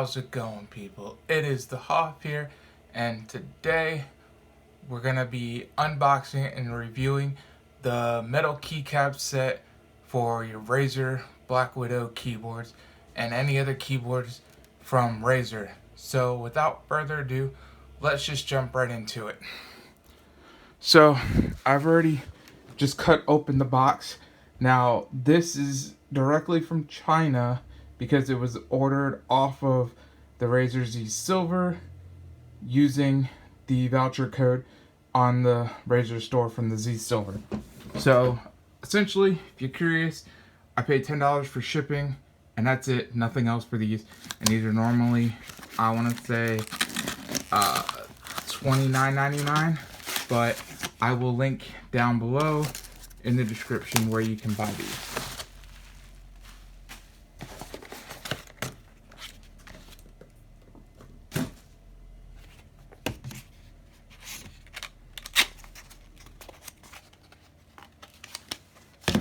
How's it going, people? It is the Hoff here, and today we're gonna be unboxing and reviewing the metal keycap set for your RAZER Black Widow keyboards and any other keyboards from RAZER. So without further ado, let's just jump right into it. So I've already just cut open the box. Now this is directly from China because it was ordered off of the RAZER Z Silver using the voucher code on the RAZER store from the Z Silver. So essentially, if you're curious, I paid $10 for shipping, and that's it. Nothing else for these. And these are normally, I want to say, $29.99, but I will link down below in the description where you can buy these.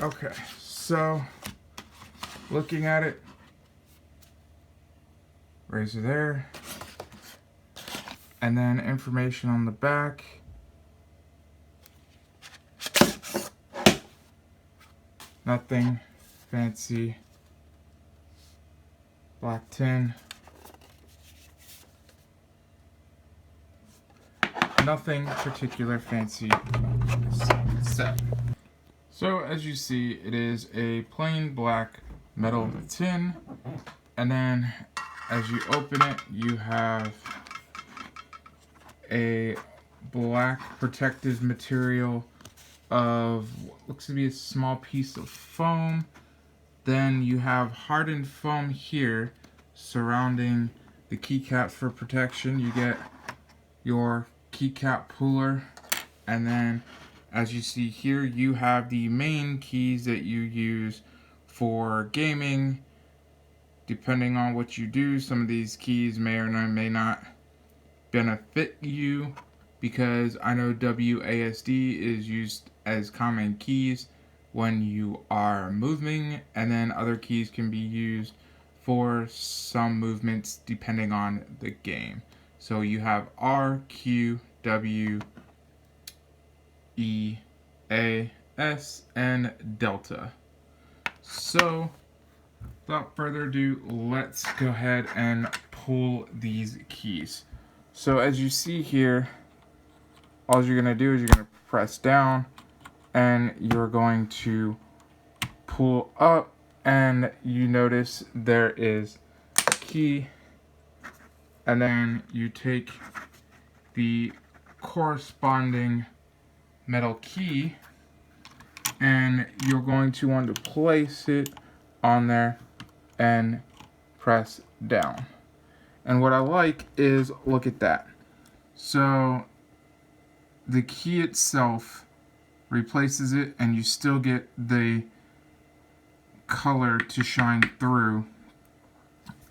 Okay, so looking at it, RAZER there, and then information on the back. Nothing fancy. Black tin. Nothing particular fancy about this set. So as you see, it is a plain black metal tin, and then as you open it, you have a black protective material of what looks to be a small piece of foam. Then you have hardened foam here surrounding the keycaps for protection. You get your keycap puller, and then as you see here, you have the main keys that you use for gaming. Depending on what you do, some of these keys may or may not benefit you, because I know WASD is used as common keys when you are moving, and then other keys can be used for some movements depending on the game. So you have R, Q, W, E, A, S, and Delta. So without further ado, let's go ahead and pull these keys. So as you see here, all you're going to do is you're going to press down, and you're going to pull up, and you notice there is a key, and then you take the corresponding metal key, and you're going to want to place it on there and press down. And what I like is, look at that. So the key itself replaces it, and you still get the color to shine through.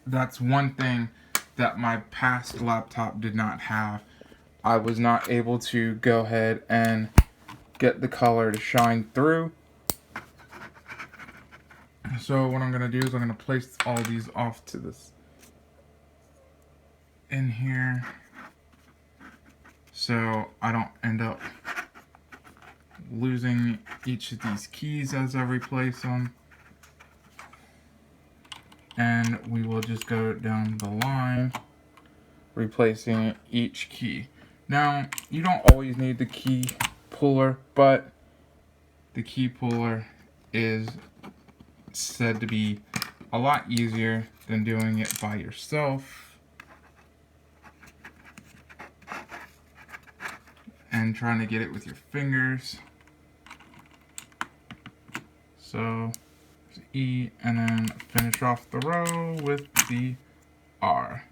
That's one thing that my past laptop did not have. I was not able to go ahead and get the color to shine through. So what I'm going to do is I'm going to place all these off to this in here, so I don't end up losing each of these keys as I replace them. And we will just go down the line, replacing each key. Now, you don't always need the key puller, but the key puller is said to be a lot easier than doing it by yourself and trying to get it with your fingers. So E, and then finish off the row with the R.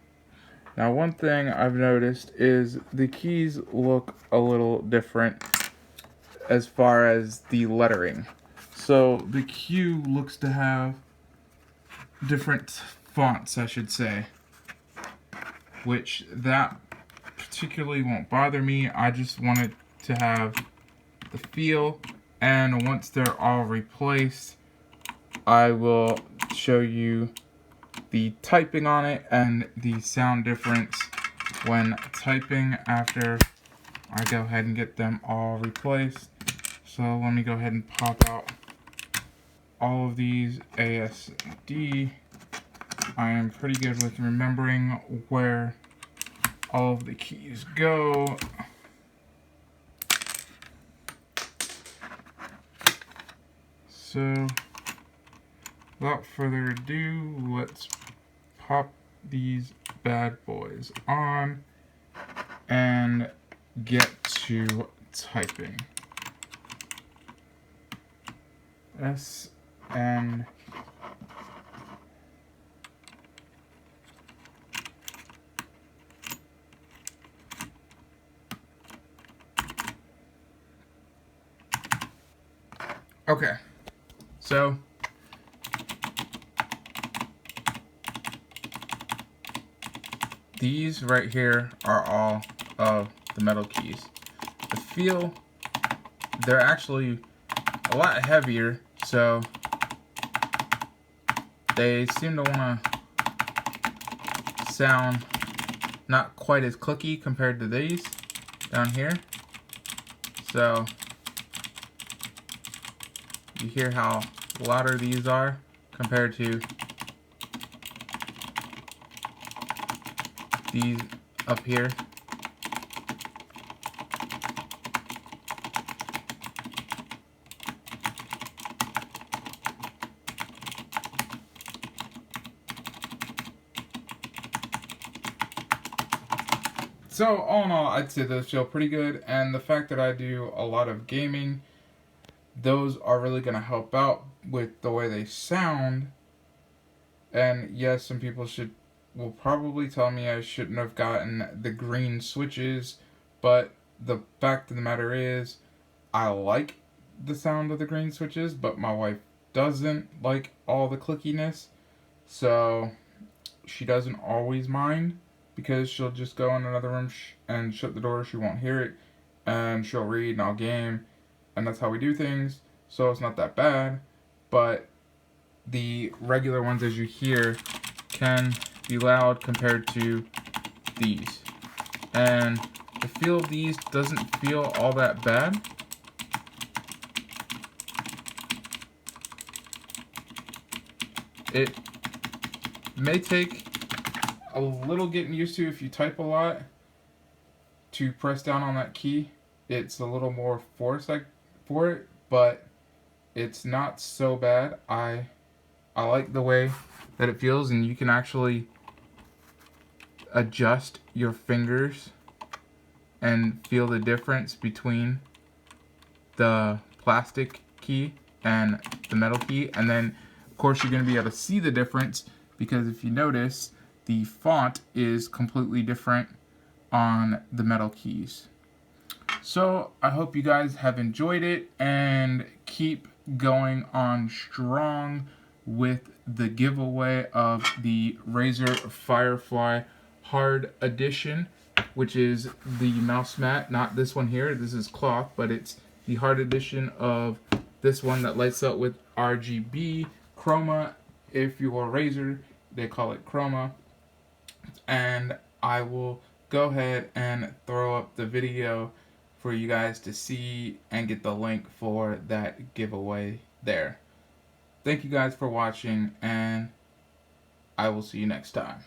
Now, one thing I've noticed is the keys look a little different as far as the lettering. So the Q looks to have different fonts, I should say, which that particularly won't bother me. I just wanted to have the feel, and once they're all replaced, I will show you the typing on it and the sound difference when typing after I go ahead and get them all replaced. So let me go ahead and pop out all of these ASD. I am pretty good with remembering where all of the keys go. So without further ado, let's pop these bad boys on and get to typing. SN. Okay, so these right here are all of the metal keys. I feel they're actually a lot heavier, so they seem to want to sound not quite as clicky compared to these down here. So you hear how louder these are compared to these up here. So all in all, I'd say those feel pretty good, and the fact that I do a lot of gaming, those are really going to help out with the way they sound. And yes, some people will probably tell me I shouldn't have gotten the green switches, but the fact of the matter is, I like the sound of the green switches, but my wife doesn't like all the clickiness, so she doesn't always mind, because she'll just go in another room and shut the door. She won't hear it, and she'll read and I'll game, and that's how we do things, so it's not that bad. But the regular ones, as you hear, can be loud compared to these, and the feel of these doesn't feel all that bad. It may take a little getting used to if you type a lot to press down on that key. It's a little more force for it, but it's not so bad. I like the way that it feels, and you can actually adjust your fingers and feel the difference between the plastic key and the metal key. And then of course you're going to be able to see the difference, because if you notice, the font is completely different on the metal keys. So I hope you guys have enjoyed it, and keep going on strong with the giveaway of the RAZER Firefly Hard Edition, which is the mouse mat, not this one here. This is cloth, but it's the hard edition of this one that lights up with RGB chroma. If you're RAZER, they call it chroma. And I will go ahead and throw up the video for you guys to see and get the link for that giveaway there. Thank you guys for watching, and I will see you next time.